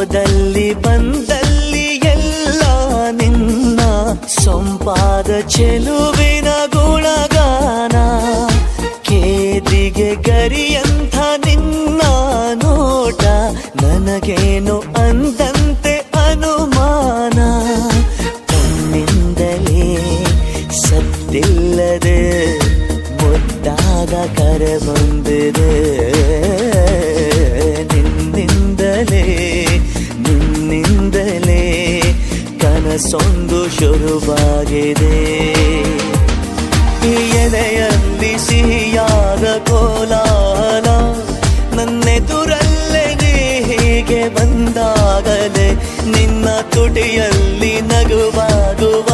ಹೋದಲ್ಲಿ ಬಂದಲ್ಲಿ ಎಲ್ಲ ನಿನ್ನ ಸೊಂಪಾದ ಚೆಲುವಿನ ಗುಣಗಾನ. ಕೇದಿಗೆ ಗರಿಯಂಥ ನಿನ್ನ ನೋಟ ನನಗೇನು ಅಂದಂತೆ ಅನುಮಾನ. ಕಣ್ಣಿಂದಲೇ ಸತ್ತಿಲ್ಲದೆ ಮುದ್ದಾದ ಕರೆ ಬಂದಿದೆ. ನಿನ್ನಿಂದಲೇ ಕನಸೊಂದು ಶುರುವಾಗಿದೆ. ಎದೆಯಲ್ಲಿ ಸಿಹಿಯಾದ ಕೋಲಾಹಲ ನನ್ನೆದುರಲ್ಲೇ ನೀ ಹೀಗೆ ಬಂದಾಗಲೇ ನಿನ್ನ ತುಟಿಯಲ್ಲಿ ನಗುವಾಗುವ